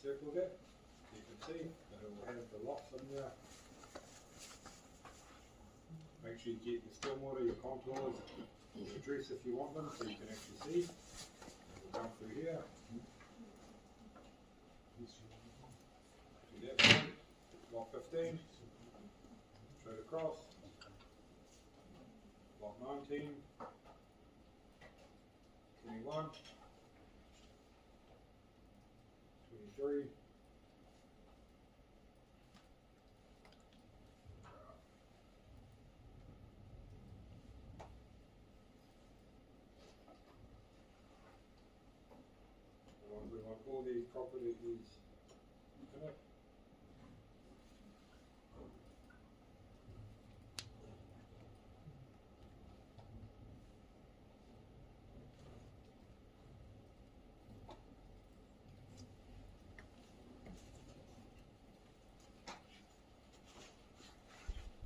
circle that, so you can see that it will have the locks in there. Make sure you get your stormwater, your contours, your address if you want them, so you can actually see. We'll come through here. Do that one, block 15, straight across, block 19, 21, 23, we want all these properties in it.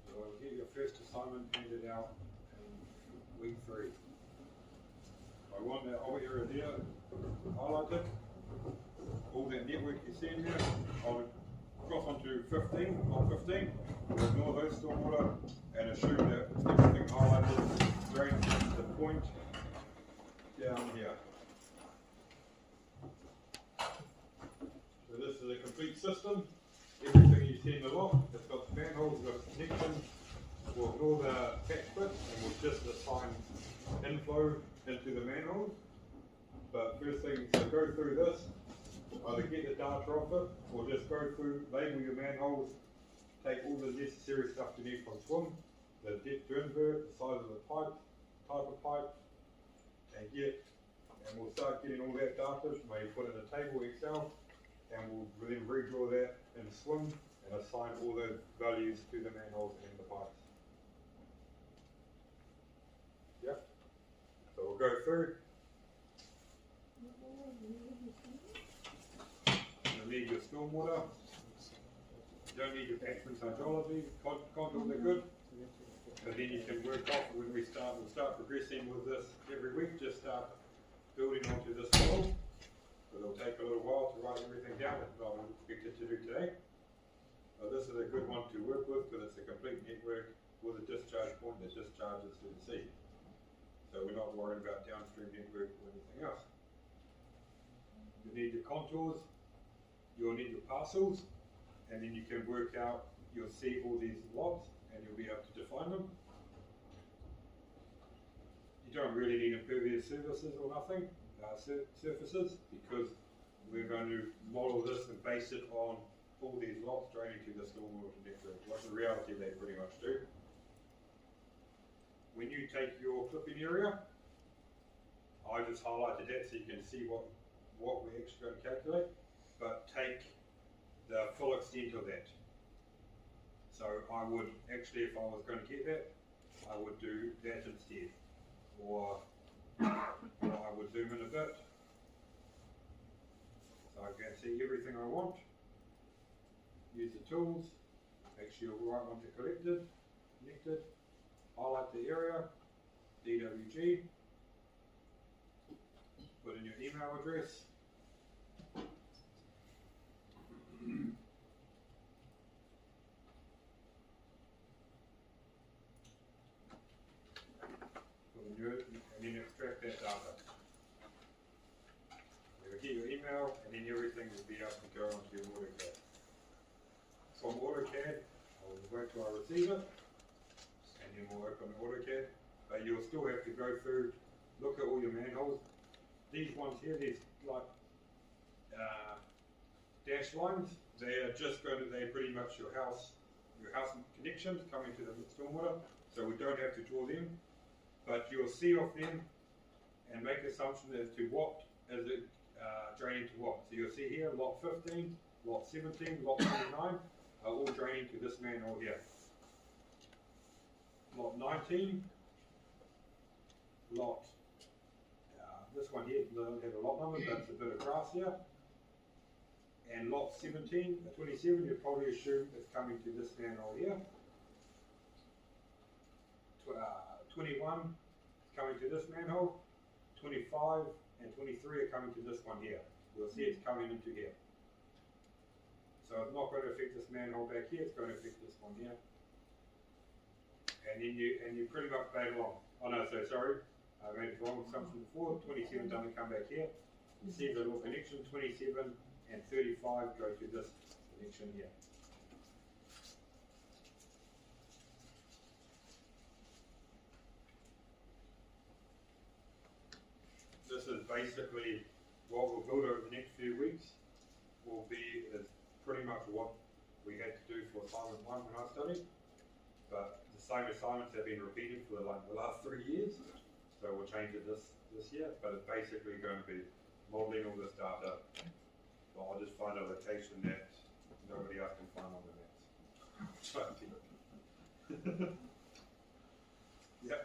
So I'll get your first assignment handed out in week 3. I want that whole area there highlighted. All that network you see in there, I'll cross onto 15, block 15, we'll ignore those stormwater and assume that everything highlighted drains to the point down here. So this is a complete system. Everything you see in the lot, it's got the manholes, it's got connections. We'll ignore the patch bit and we'll just assign inflow into the manholes. But first thing, so go through this, either get the data off it, or just go through, label your manholes, take all the necessary stuff you need from swim, the depth to invert, the size of the pipe, type of pipe, and we'll start getting all that data, maybe put it in a table Excel, and we'll then redraw that in swim, and assign all the values to the manholes and the pipes. Yep. So we'll go through. You need your stormwater. You don't need your catchment hydrology. Contours are good. And then you can work off when we'll start progressing with this every week. Just start building onto this model. But it'll take a little while to write everything down, but I'm expected to do today. This is a good one to work with because it's a complete network with a discharge point that discharges to the sea. So we're not worried about downstream network or anything else. You need your contours, you'll need your parcels, and then you can work out, you'll see all these lots and you'll be able to define them. You don't really need impervious surfaces or nothing, surfaces, because we're going to model this and base it on all these lots draining to the stormwater network. What's the reality they pretty much do. When you take your clipping area, I just highlighted that so you can see what we're actually going to calculate, but take the full extent of that. So I would actually, if I was going to get that, I would do that instead, or I would zoom in a bit so I can see everything I want. Use the tools, make sure you're right onto connected, highlight the area, DWG, put in your email address, and then extract that data. You'll get your email and then everything will be able to go onto your AutoCAD. From AutoCAD, I'll wait till I receive it, and then we'll open AutoCAD. But you'll still have to go through, look at all your manholes. These ones here, these like dash lines, they're pretty much your house connections coming to the stormwater, so we don't have to draw them. But you'll see off them and make assumptions as to what is it draining to what. So you'll see here, lot 15, lot 17, lot 29 are all draining to this manhole here. Lot 19, lot, this one here doesn't have a lot number, but it's a bit of grass here. And lot 17, 27, you'd probably assume it's coming to this manhole here. 21 is coming to this manhole. 25 and 23 are coming to this one here. We'll see it's coming into here. So it's not going to affect this manhole back here, it's going to affect this one here. And then you pretty much play it along. Oh no, so sorry, I made the wrong assumption before. 27 doesn't come back here. You see the little connection, 27 and 35 go to this connection here. This is basically what we'll build over the next few weeks. Is pretty much what we had to do for assignment 1 when I studied, but the same assignments have been repeated for the last 3 years, so we'll change it this year, but it's basically going to be modeling all this data. So I'll just find a location that nobody else can find on the maps. Yep,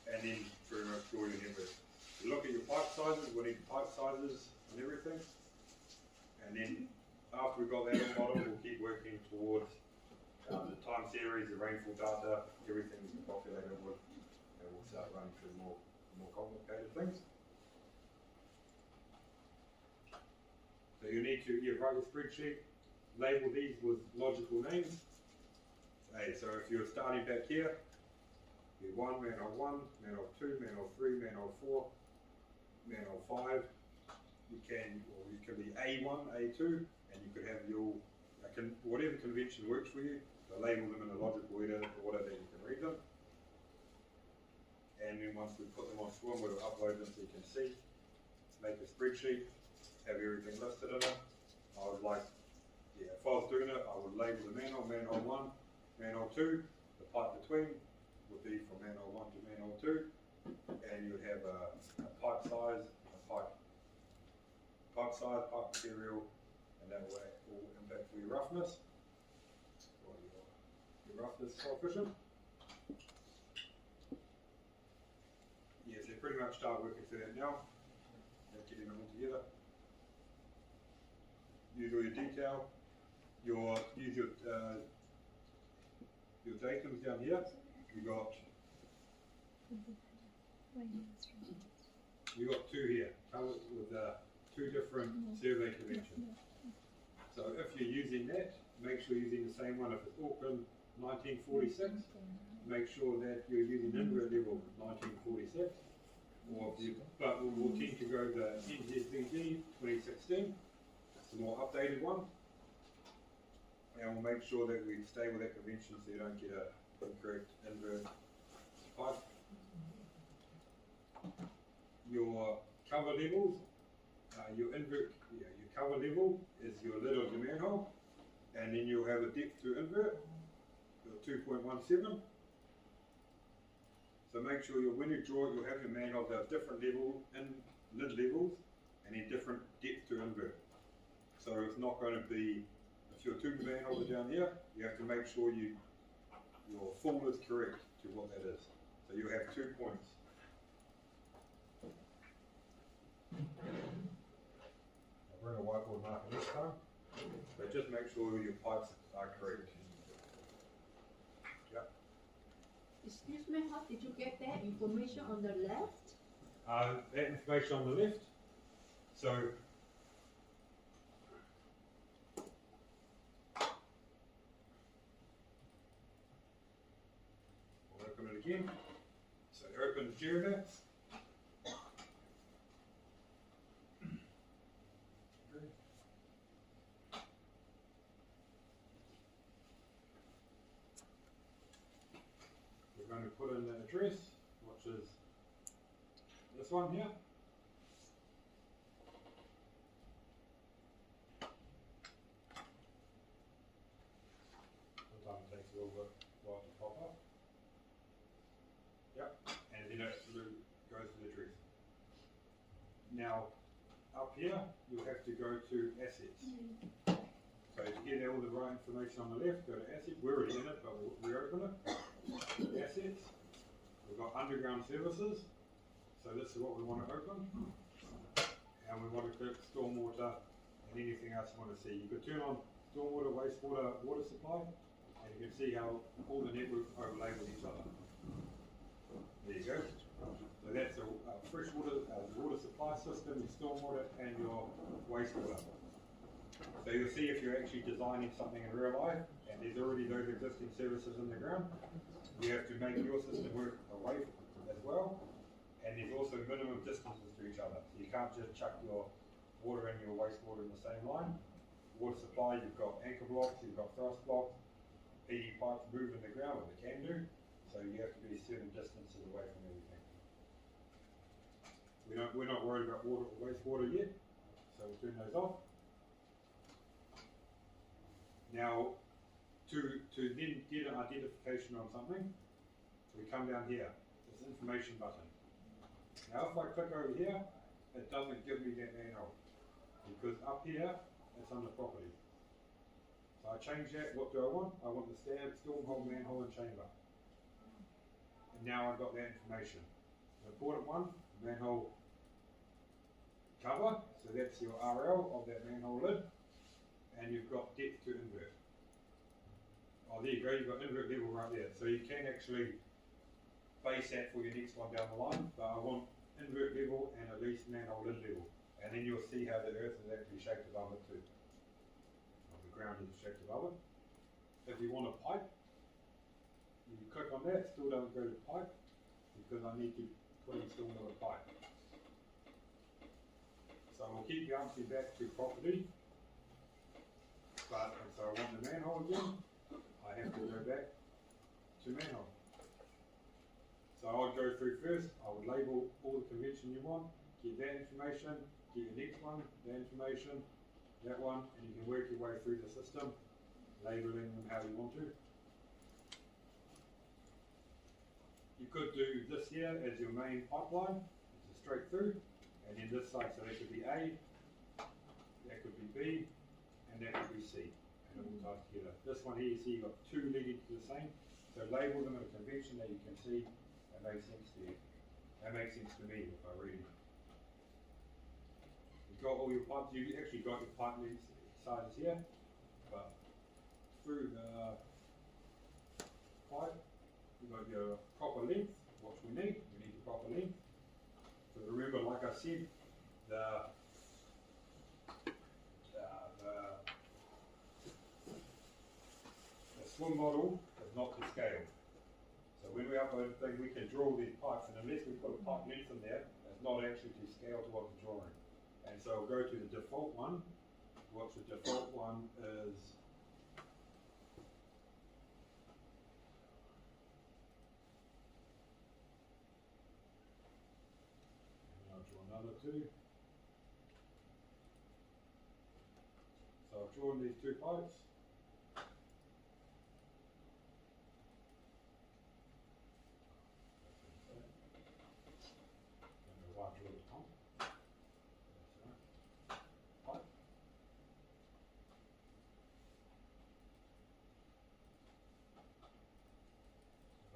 and then pretty much draw your numbers. Look at your pipe sizes, we need pipe sizes and everything. And then after we've got that model, we'll keep working towards the time series, the rainfall data, everything we can populate it with, and we'll start running through more complicated things. So you need to write your spreadsheet, label these with logical names. Okay, so if you're starting back here, you 1, manhole 1, manhole 2, manhole 3, manhole 4, manhole 5. You can be A1, A2, and you could have your, whatever convention works for you, so label them in a logical order or whatever, you can read them. And then once we put them on Swim, we'll upload them so you can see, make a spreadsheet, have everything listed in it. I would like, if I was doing it, I would label the manhole 1, manhole 2, the pipe between would be from manhole 1 to manhole 2, and you would have a pipe size, pipe material, and that way will impact for your roughness, or your roughness coefficient. Yes, they pretty much start working through that now. They're getting them all together. Use all your detail. Use your datums down here. You got 2 here, covered with 2 different survey conventions. So if you're using that, make sure you're using the same one. If it's Auckland 1946, make sure that you're using invert level 1946. But we'll tend to go the NZBD 2016, it's a more updated one. And we'll make sure that we stay with that convention so you don't get an incorrect invert pipe. Your cover levels, your cover level is your lid of your manhole, and then you'll have a depth to invert, your 2.17. So make sure when you draw it, you'll have your manhole have different lid levels, and then different depth to invert. So it's not going to be, if your 2 manholes are down here, you have to make sure your full is correct to what that is. So you have 2 points. I'll bring a whiteboard marker this time, but just make sure your pipes are correct. Yep. Excuse me, how did you get that information on the left? That information on the left. So we'll open it again. So open GeoMaps. We're going to put in the address, which is this one here. Sometimes it takes a little bit while to pop up. Yep, and then it goes to the address. Now, up here, you'll have to go to Assets. So to get all the right information on the left, go to Assets. We're already in it, but we'll reopen it. Assets. We've got underground services. So this is what we want to open. And we want to click stormwater and anything else you want to see. You could turn on stormwater, wastewater, water supply, and you can see how all the networks overlay with each other. There you go. So that's a fresh water, the water supply system, your stormwater, and your wastewater. So you'll see if you're actually designing something in real life and there's already those existing services in the ground, you have to make your system work away as well. And there's also minimum distances to each other. So you can't just chuck your water and your wastewater in the same line. Water supply, you've got anchor blocks, you've got thrust blocks, PD pipes move in the ground, or they can do. So you have to be certain distances away from everything. We're not worried about water or wastewater yet, so we'll turn those off. Now, to then get an identification on something, we come down here, this information button. Now if I click over here, it doesn't give me that manhole, because up here, it's under property. So I change that, what do I want? I want the storm hole, manhole and chamber. And now I've got that information. The important one, manhole cover, so that's your RL of that manhole lid, and you've got depth to invert. Oh, there you go, you've got invert level right there. So you can actually base that for your next one down the line, but I want invert level and at least manhole lid level. And then you'll see how the earth is actually shaped above it too. Or the ground is shaped above it. If you want a pipe, you click on that, still doesn't go to pipe, because I need to put in still another pipe. So we'll keep bouncing back to property. But, so I want the manhole again, I have to go back to manhole. So I would go through first, I would label all the convention you want, get that information, get your next one, that information, that one, and you can work your way through the system, labeling them how you want to. You could do this here as your main pipeline, it's a straight through, and then this side, so that could be A, that could be B, and that could be C, and it all ties together. This one here, you see you've got two leading to the same, so label them in a convention that you can see, that makes sense to you. That makes sense to me if I read it. You've got all your pipes, you actually got your pipe length sizes here, but through the pipe, you've got your proper length, which we need the proper length. So remember, like I said, the swim model is not to scale. So when we upload a thing, we can draw these pipes, and unless we put a pipe length in there, it's not actually to scale to what we're drawing. And so I'll go to the default one, which the default one is and I'll draw another two. So I've drawn these two pipes.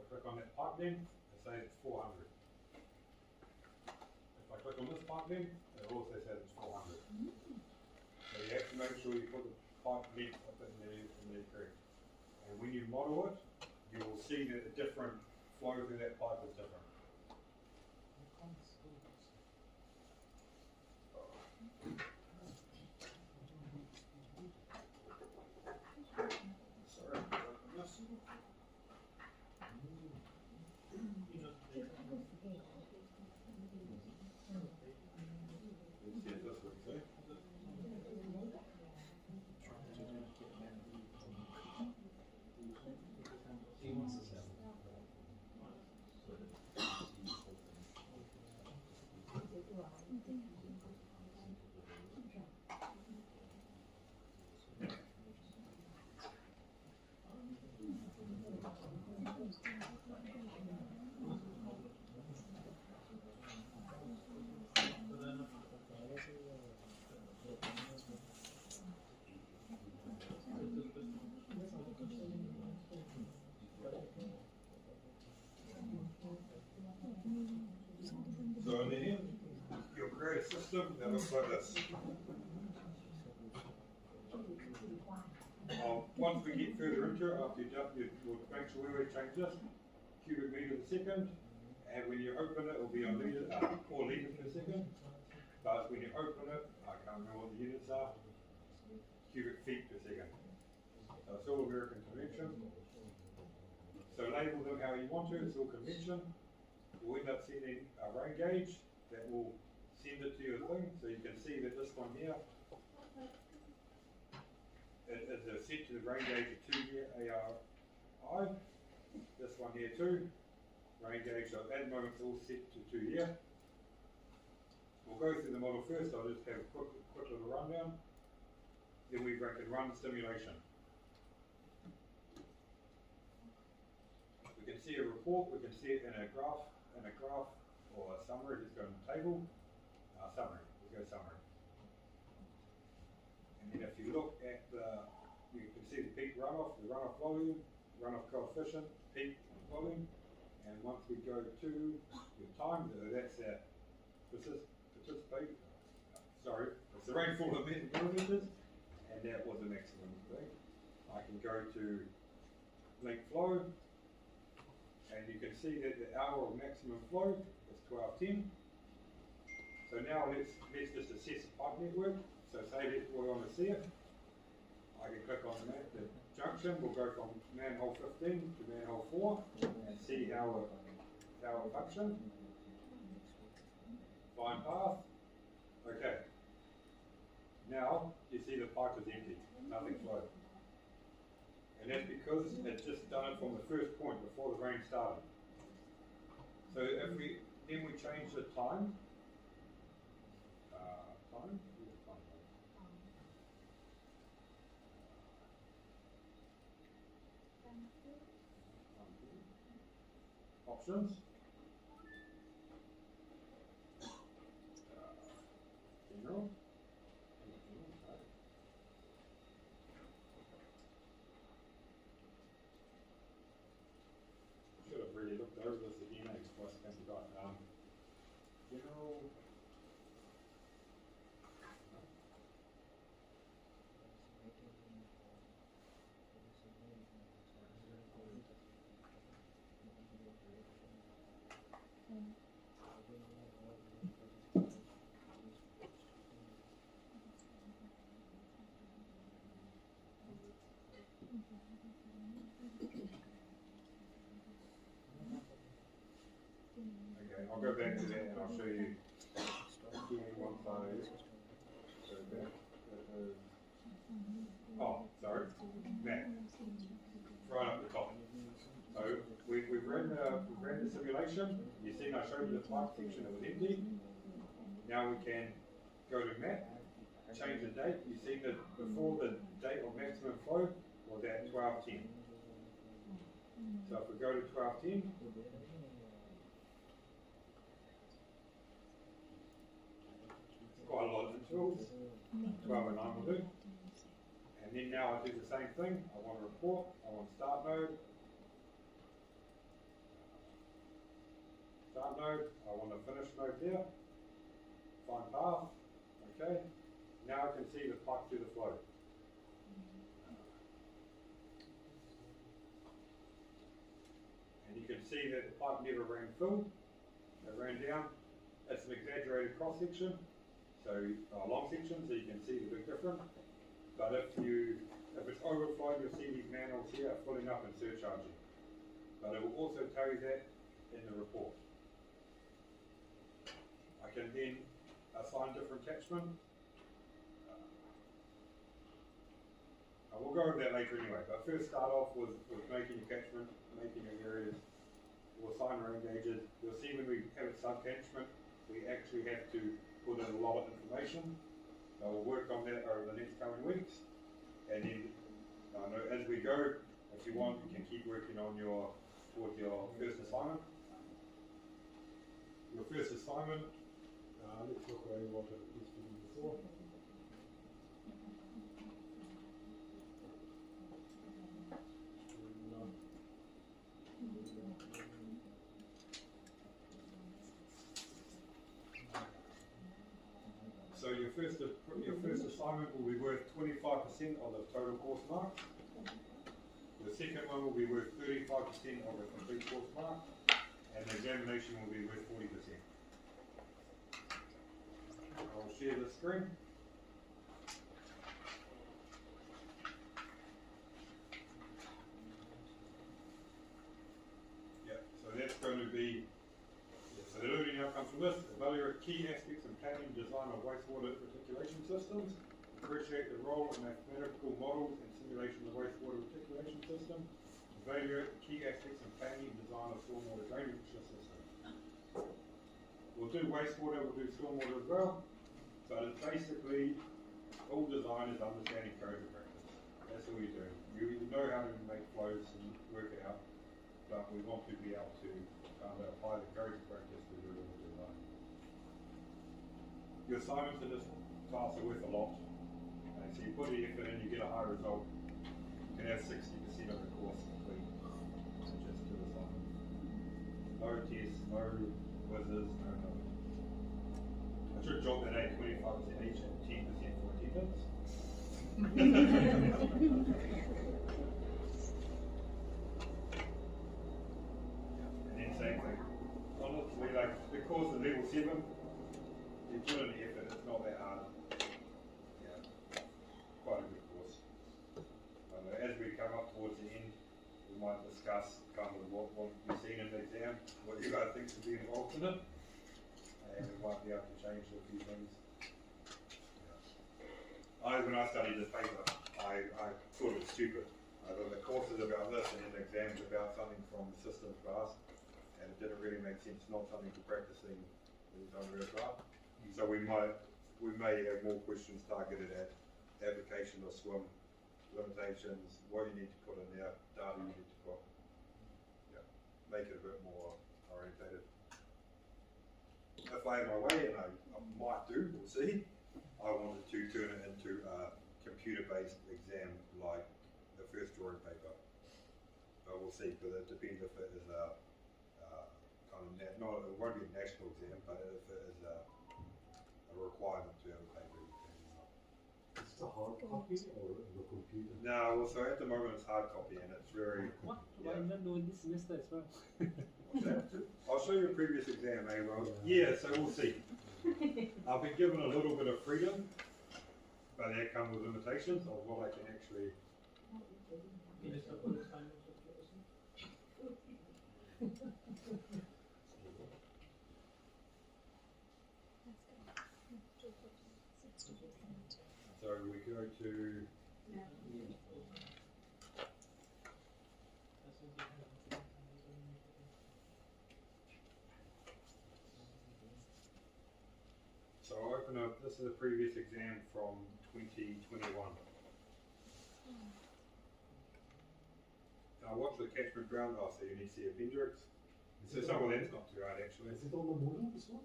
Click on that pipe length, it says it's 400. If I click on this pipe length, it also says it's 400. So you have to make sure you put the pipe length up in there correct. And when you model it, you will see that the different flow through that pipe is different. So in the end, you'll create a system that looks like this. Once we get further into it, after you'll make sure we always change this, cubic meter per second, and when you open it, it'll be on litre, 4 litres per second. But when you open it, I can't remember what the units are. cubic feet per second. So it's all American convention. So label them how you want to, it's all convention. We'll end up sending a rain gauge that will send it to your thing, so you can see that this one here is set to the rain gauge of 2-year ARI. This one here too, rain gauge, so at the moment it's all set to 2-year. We'll go through the model first. I'll just have a quick little rundown. Then we can run the simulation. We can see a report, we can see it in a graph or a summary. Just go in the table, summary, we'll go summary. And then if you look at you can see the peak runoff, the runoff volume, runoff coefficient, peak volume, and once we go to your time, that's that participate, sorry, it's the rainfall of millimeters, and that was the maximum thing. I can go to link flow, and you can see that the hour of maximum flow is 1210. So now let's just assess the pipe network. So say that we want to see it. I can click on the junction. We'll go from manhole 15 to manhole 4 and see how it functions. Find path. Okay. Now you see the pipe is empty. Nothing flowed. And that's because it's just done it from the first point before the rain started. So if we change the time. Options. General. Should have really looked over this again. I forgot. General. Okay, I'll go back to that and I'll show you one side. Oh, sorry, Matt, right up the top. So we've ran the simulation. You see, I showed you the pipe section that was empty. Now we can go to map, change the date. You see that before the date of maximum flow was at 1210. So if we go to 1210, quite a lot of intervals. 12 and 9 will do. And then now I do the same thing. I want a report. I want start node. Start node. I want a finish node there. Find path. Okay. Now I can see the pipe through the flow. And you can see that the pipe never ran full. It ran down. It's an exaggerated cross section. So long section, so you can see the big difference. But if it's overflowing, you'll see these manholes here are filling up and surcharging. But it will also tell you that in the report. I can then assign different catchment. We'll go over that later anyway. But first start off with making your catchment, making your areas. We'll assign rain gauges. You'll see when we have a sub-catchment, we actually have to put in a lot of information. We'll work on that over the next coming weeks. And then as we go, if you want, you can keep working on towards your first assignment. Your first assignment, let's look at what it is for you before. So your first assignment will be worth 25% of the total course mark. The second one will be worth 35% of the complete course mark, and the examination will be worth 40%. I'll share the screen. planning, design of wastewater reticulation systems, appreciate the role of mathematical models and simulation of wastewater reticulation system, evaluate the key aspects of planning and design of stormwater drainage system. We'll do wastewater, we'll do stormwater as well, but it's basically all design is understanding code and practice. That's all you're doing. You know how to make flows and work it out, but we want to be able to apply the code and practice to do all the design. Your assignments in this class are worth a lot. And so you put the effort in, you get a high result. You can have 60% of the course complete. So just do assignments. No tests, no quizzes, no nothing. I should drop that 25% each and 10% for attendance. And then same thing. Honestly, like the course is level 7. You put in the effort, it's not that hard. Yeah, quite a good course. As we come up towards the end, we might discuss kind of what you've seen in the exam, what you guys think should be involved in it, and we might be able to change a few things. When I studied this paper, I thought it was stupid. I thought the course is about this and then the exam is about something from the systems class, and it didn't really make sense, not something for practicing in the real class. So we may have more questions targeted at application of swim, limitations, what you need to put in there, data you need to put. Yeah, make it a bit more orientated. If I have my way, and I might do, we'll see, I wanted to turn it into a computer-based exam like the first drawing paper. But we'll see, because it depends if it is a kind of, it won't be a national exam, but if it is a requirement to have a paper exam. Is it a hard copy or the computer? No, well, so at the moment it's hard copy and it's very. What? Yeah. Why not doing this semester as well? What's that? I'll show you a previous exam, eh? Well, yeah, so we'll see. I've been given a little bit of freedom, but that comes with limitations of what I can actually. So we go to. So I'll open up, this is a previous exam from 2021. Now watch the catchment ground, so you need to see appendix. So some of them's not too hard actually. Is it on the Moodle as well?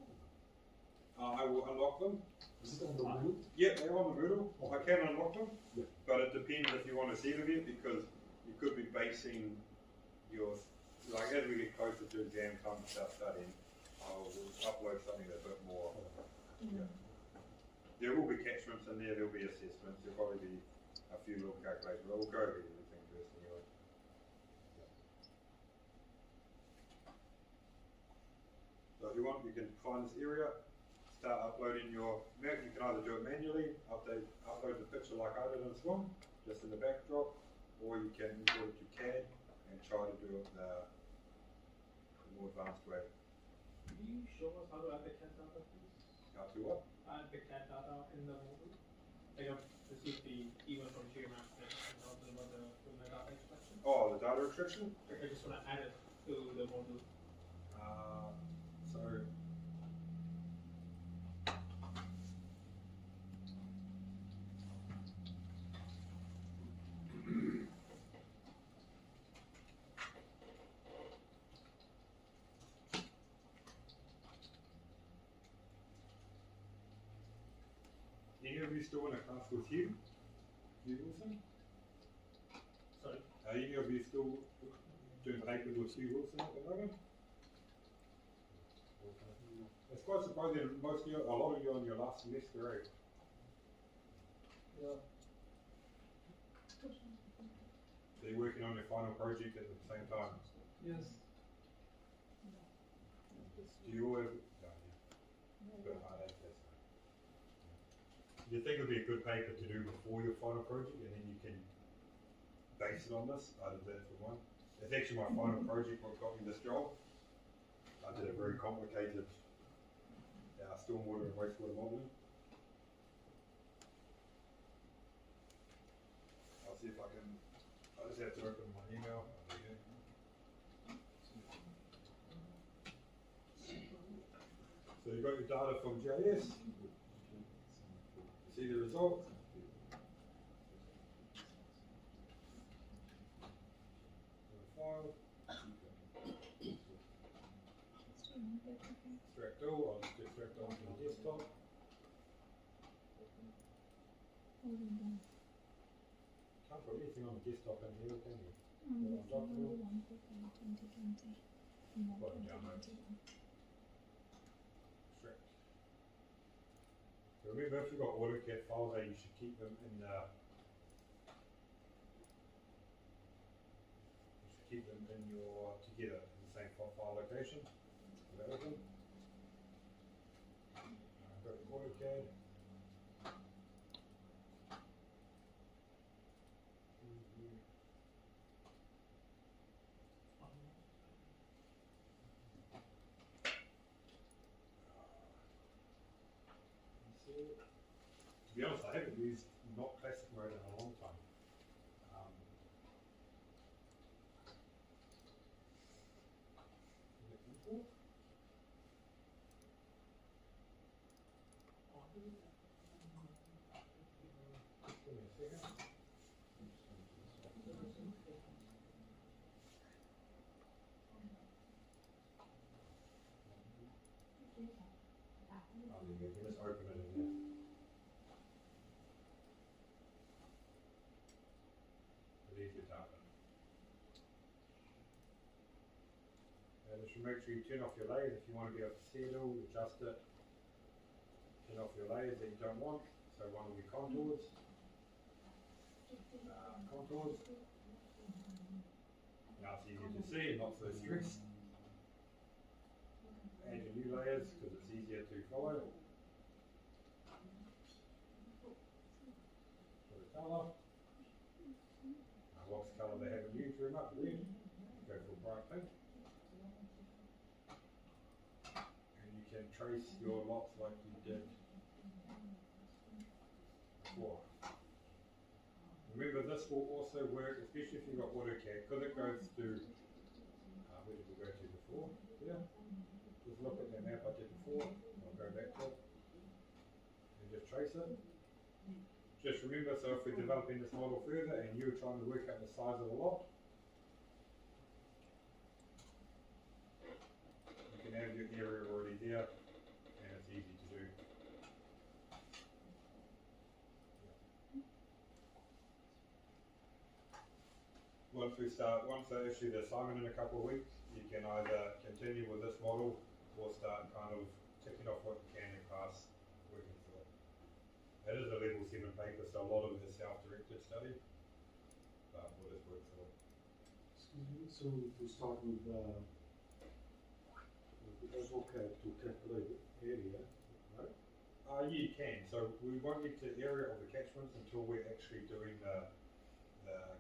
I will unlock them. Is it on the Moodle? Yeah, they're on the Moodle. I can unlock them, Yeah. but it depends if you want to see them yet, because you could be basing your, like as we get closer to exam time to start studying, I'll upload something that's a bit more. Yeah. There will be catchments in there, there'll be assessments, there'll probably be a few little calculations, but we'll go over everything first anyway. Yeah. So if you want, you can find this area, start uploading your map. You can either do it manually, upload the picture like I did in Swim, just in the backdrop, or you can import it to CAD and try to do it the more advanced way. Can you show us how to add the CAD data, please? How to what? Add the CAD data in the model. Like I've received the email from GeoMap and also about the data extraction. Oh, the data extraction? I just want to add it to the model. So any of you still in a class with Hugh? Hugh Wilson? Sorry. Are any of you still doing papers with Hugh Wilson at the moment? It's quite surprising, most of you, a lot of you on your last semester, eh? Yeah. So you're working on your final project at the same time. Yes. Do you all have? No, yeah. But hard as that. Do you think it would be a good paper to do before your final project, and then you can base it on this? I did that for one. It's actually my final project what got me this job. I did a very complicated stormwater and wastewater modeling. I'll see if I can, I just have to open my email. There you go. So you've got your data from GIS. See the result. File. Extract all. I'll just extract onto the desktop. Can't put anything on the desktop in here, can you? Extract. So remember, if you've got AutoCAD files there, you should keep them in your together in the same file location. Is that open? Go to AutoCAD. To be honest, I haven't used not classic mode in a long time. Is it import? Give me a second. Oh, there you go. You just open it in there. Leave your data. And you should make sure you turn off your layers if you want to be able to see it all, adjust it. Turn off your layers that you don't want. So one will be contours. Contours. Now it's easier to see and not so stressed. Add your new layers because it's easier to follow. For the colour. What's the colour they haven't used very much? Red. Go for bright pink. And you can trace your lots like you did before. Remember, this will also work, especially if you've got AutoCAD, because it goes to, where did we go to before? Yeah. Just look at the map I did before. I'll go back to it. And just trace it. Just remember, so if we're developing this model further and you're trying to work out the size of the lot, you can have your area already there and it's easy to do. Once I issue the assignment in a couple of weeks, you can either continue with this model or start kind of ticking off what you can and pass working through it. It is a level 7 paper, so a lot of it is self-directed study, but we'll just work through it. So to start with AutoCAD to calculate the area, right? You can. So we won't get to area of the catchments until we're actually doing the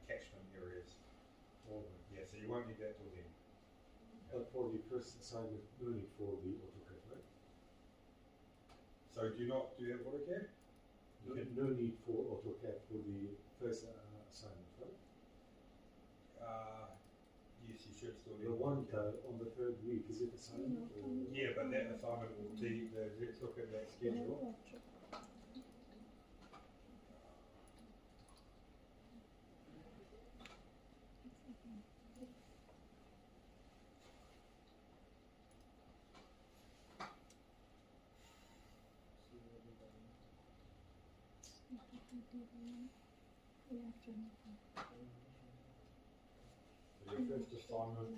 catchment areas. Yeah, so you won't need that till then. But for the first assignment, no need for the AutoCAD, right? So do you have AutoCAD? No need for AutoCAD for the first assignment, right? Yes, you should still need The one AutoCAD. on the third week, is it assignment? Or? Yeah, but that assignment will be, let's look at that schedule. So your first assignment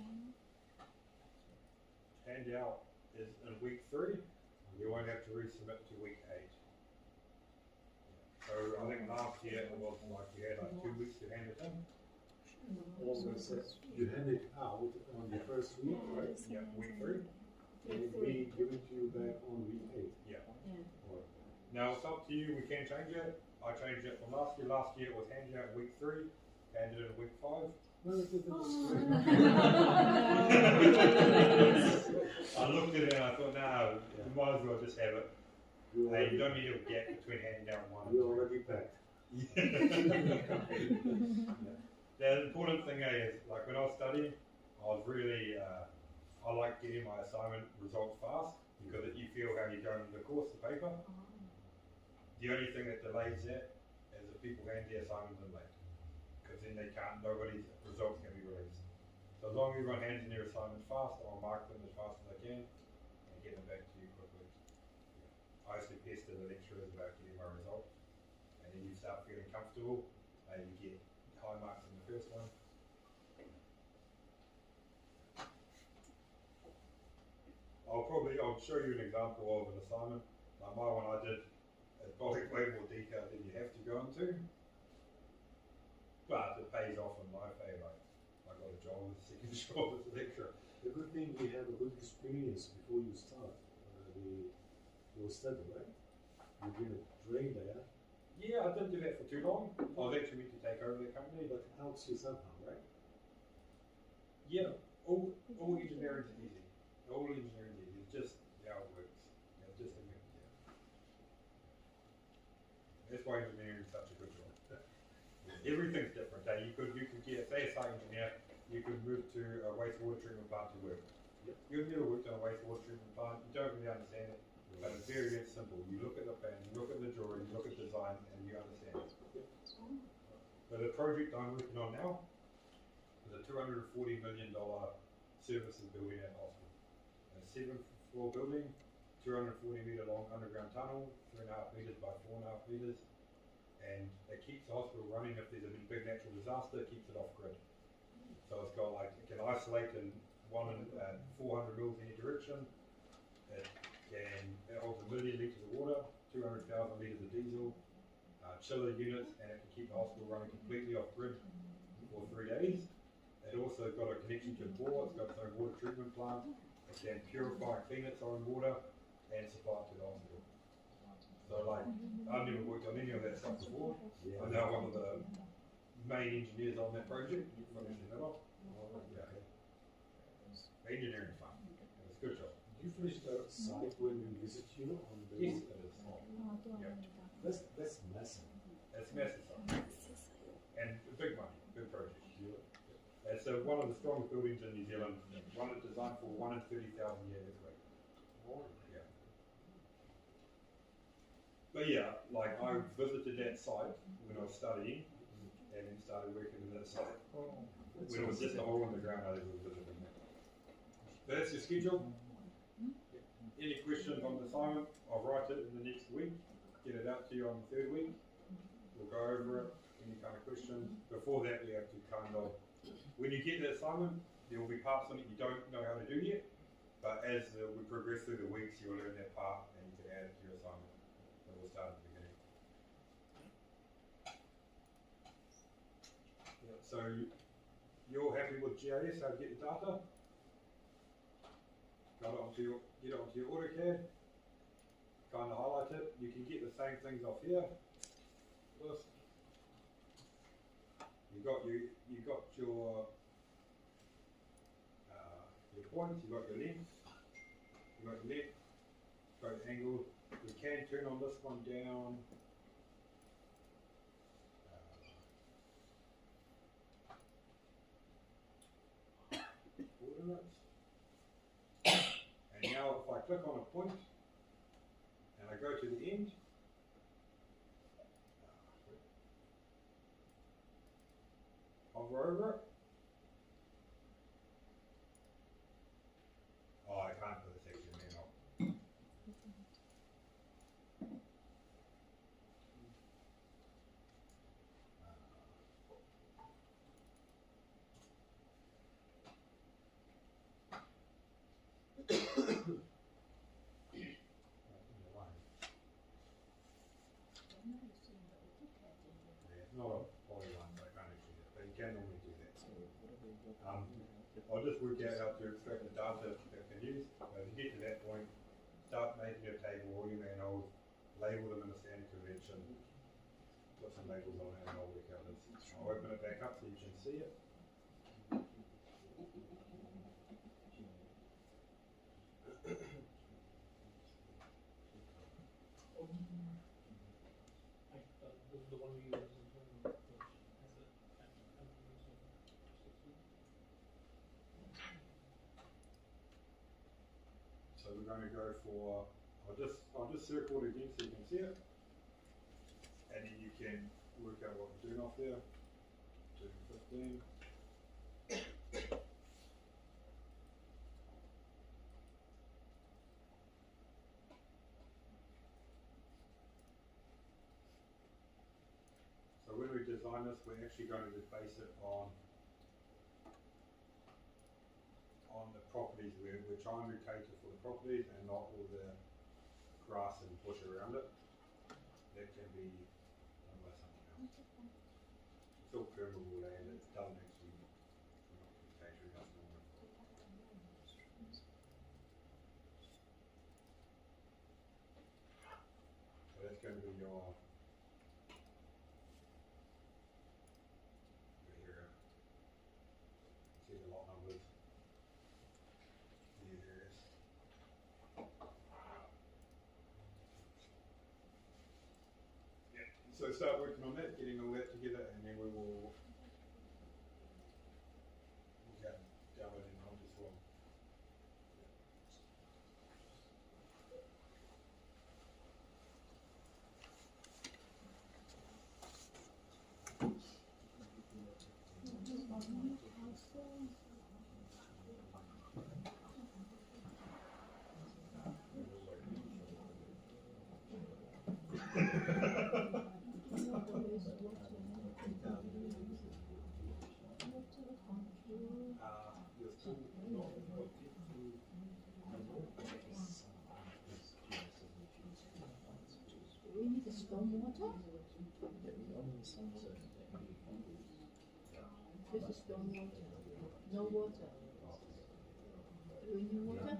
handout is in week 3. You won't have to resubmit to week 8. So I think last year it was like you had like 2 weeks to hand it in. Also, you hand it out on the first week, right? Yeah, week 3. And it will be given to you back on week 8. Yeah. Or, Now it's up to you. We can change it. I changed it from last year. Last year it was handed out in week 3, handed in week 5. Well, it's a bit strange. I looked at it and I thought, no, you might as well just have it. Hey, you don't need a gap between handing out one and We're two. already packed. The important thing is, like when I was studying, I was really, I like getting my assignment results fast because you feel how you're going in the course, the paper. The only thing that delays that is if people hand their assignments in late, because then they can't, nobody's results can be released. So as long as everyone hands in their assignments fast, I'll mark them as fast as I can and get them back to you quickly. I used to pester the lecturers about getting my results, and then you start feeling comfortable, and you get high marks in the first one. I'll show you an example of an assignment. Like my one I did is probably way more detailed than you have to go into, but it pays off in my favour. I got a job as a second job as a lecturer. The good thing we have a good experience before you start your study, right? You did a train there, Yeah, I didn't do that for too long. I was actually meant to take over the company, but but it helps you somehow, right? yeah, all engineering is easy. All engineering is easy. It's just how it works. It's just that's why engineering is such a good job. Everything's different. You could get, say, a site engineer, you could move to a wastewater treatment plant to work. Yep. You've never worked on a wastewater treatment plant, you don't really understand it, but it's very, very simple. You look at the plan, you look at the drawing, you look at the design, and you understand it. But the project I'm working on now is a $240 million services building at Austin. A 7-floor building, 240-metre long underground tunnel, 3.5 metres by 4.5 metres, and it keeps the hospital running. If there's a big natural disaster, it keeps it off grid. So it's got like, it can isolate in 400 mils in any direction. It holds 1 million litres of water, 200,000 litres of diesel, chiller units, and it can keep the hospital running completely off grid for 3 days. It also got a connection to the bore, it's got its own water treatment plant, it can purify and clean its own water and supply it to the hospital. So like, I've never worked on any of that stuff before. Yeah. I'm now one of the main engineers on that project, finishing it off. Yeah. Engineering is fun, it's a good job. Did you finish the site when we visit you on the? Yes, it is. Yeah. That's massive. It's massive stuff. And big money, big project. It's one of the strongest buildings in New Zealand, one that's designed for 1 in 30,000 year earthquake. Yeah. But yeah, like I visited that site when I was studying and then started working in that site. When it was just a hole in the ground, I was visiting that. That's your schedule. Any questions on the assignment, I'll write it in the next week, get it out to you on the 3rd week. We'll go over it, any kind of questions. Before that, we have to kind of, when you get the assignment, there will be parts on it you don't know how to do yet, but as we progress through the weeks, you'll learn that part and you can add it to your assignment. So we'll start at the beginning. Yeah, so you're happy with GIS, how to get the data? Get it onto your AutoCAD, kind of highlight it. You can get the same things off here. List. You got your points, you got your length, you got your left, got your angle. You can turn on this one down. Coordinates. And now if I click on a point and I go to the end, hover over it. Oh, I can't put a section in now. Not a polygon, so I can't actually do it, but you can normally do that. I'll just work out how to extract the data that can use. If you get to that point, start making your table, all your manholes, label them in the standard convention, put some labels on it and I'll work out this. I'll open it back up so you can see it. the one we use internally, which has a use of 6 weeks. So we're going to go for, I'll just circle it again so you can see it. And then you can work out what we're doing off there. 215. So when we design this, we're actually going to just base it on the properties. We're trying to cater for the properties and not all the grass and bush around it. That can be done by something else. It's all permeable land, it doesn't actually, we're not catering us normal. So that's going to be your area. See the lot numbers. These areas. Yeah. So start working on that, getting all that together, and then we will get downloading on this one. You're still not We need the stormwater. This is stormwater. No water. Do we need water?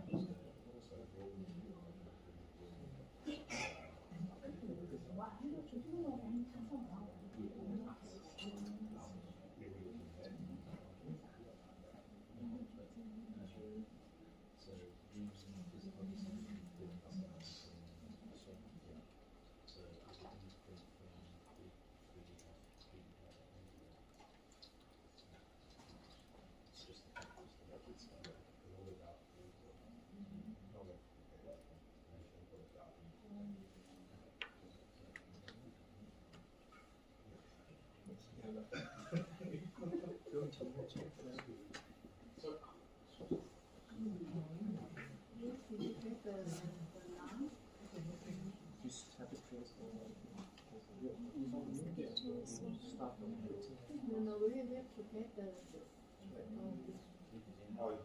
No, we have to get the. Oh, yeah. Oh,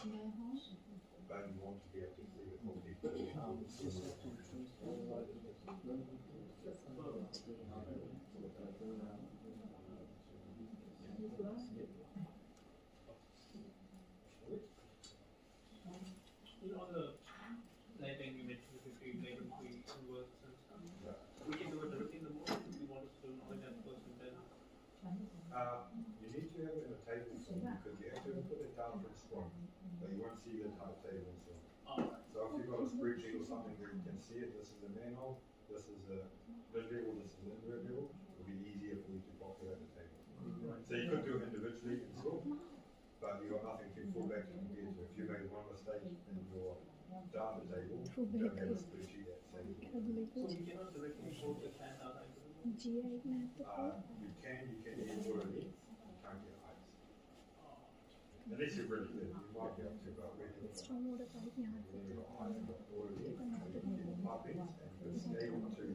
no, no, But you want to be able to see the property. On the lighting you mentioned, if we label we works and stuff, we can do it directly in the morning if we want to do all that first and then. You need to have it in a table form because you have to put it down for strong, but you won't see the type table. So if you've got a spreadsheet or something where you can see it, this is a manhole, this is a mid level, this is an invert level, it'll be easier for you to populate the table. So you could do it individually in school, but you've got nothing to fall back to compare to. If you made one mistake in your data table, you don't have a spreadsheet that says. So we cannot directly import the plant out into the You can import it in, you can't get heights. Unless you're really good, you might be able to, but when you've got height, you've got order in, you can pop in and you can scale to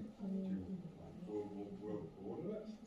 world coordinates.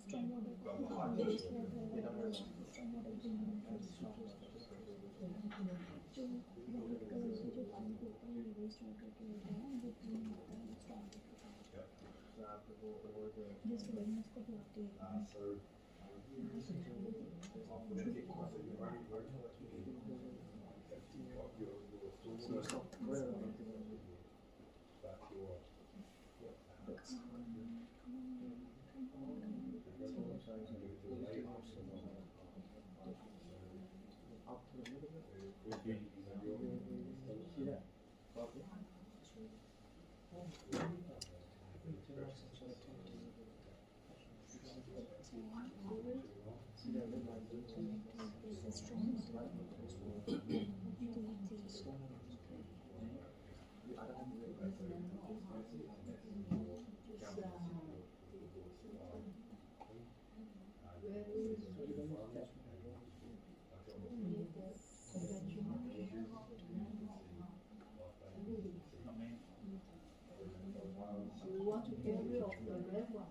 You want to carry off the red one.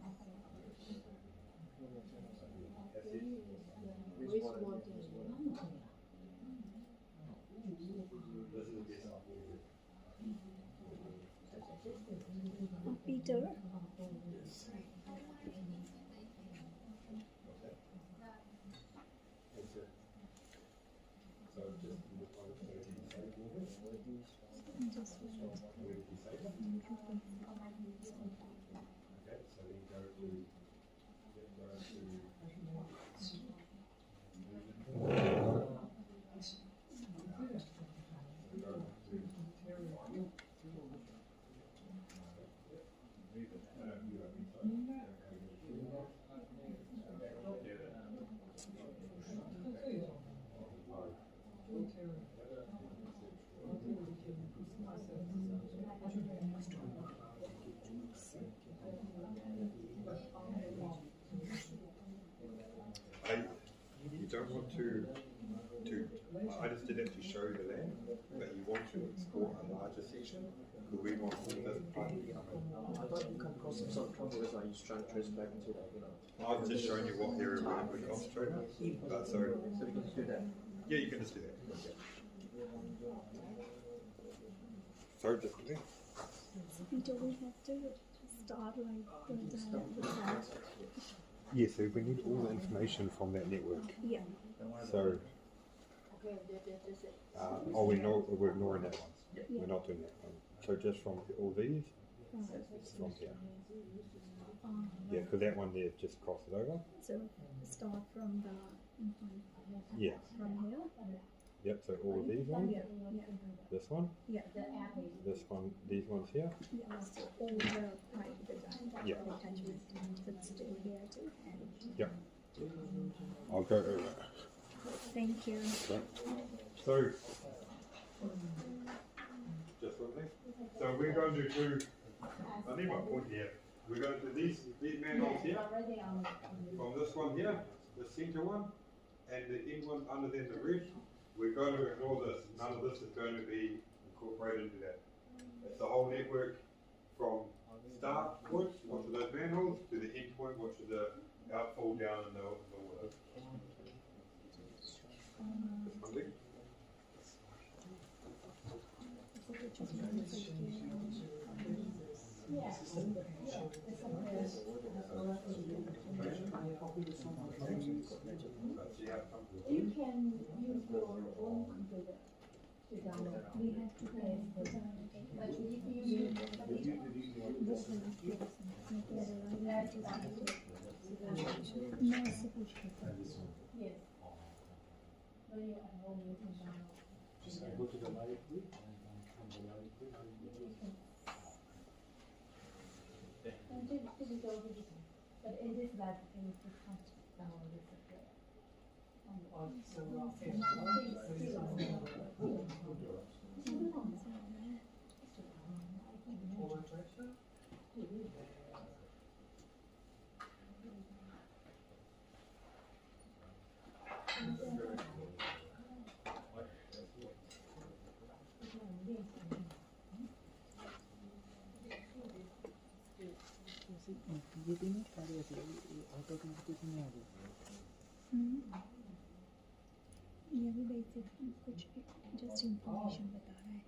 Wastewater. Peter. You don't want to, I just did it to show the land, but you want to export a larger section, because we want all this part to come in. I thought you come across some sort of trouble as I was trying to trace back into that, you know. I was just showing you what area we're concentrating on. So So we can just do that. yeah, you can just do that. So just there. Peter, we have to start like the chat. Yeah, so we need all the information from that network. Yeah. So, Okay, that's it. we're ignoring that one. We're not doing that one. So just from all these, from here. Yeah, because that one there just crosses over. So start from the Yeah. from here. Yep, so all of these ones. Yeah, yeah, This one. yeah, This one. These ones here. yeah. So all the like the Yeah. attachment that's still here too. And Yep. I'll go over. thank you. Right. So, just one thing. So we're going to do, I need my point here. We're going to do these manholes here, from this one here, the center one, and the end one under then the red. We're going to ignore this. None of this is going to be incorporated into that. It's the whole network from start point, which are those manholes, to the end point, which is the outfall down in the water. This one there. You can use your own computer to download. We have to pay for the But if you use yes. When you're at home, you can download. Just go to the library and from the library. And this is over this. But it is that you can't download it. ये दिन कार्य है ये auto connected नहीं आ रही ये भी basic कुछ जस्ट इंफॉर्मेशन बता रहा है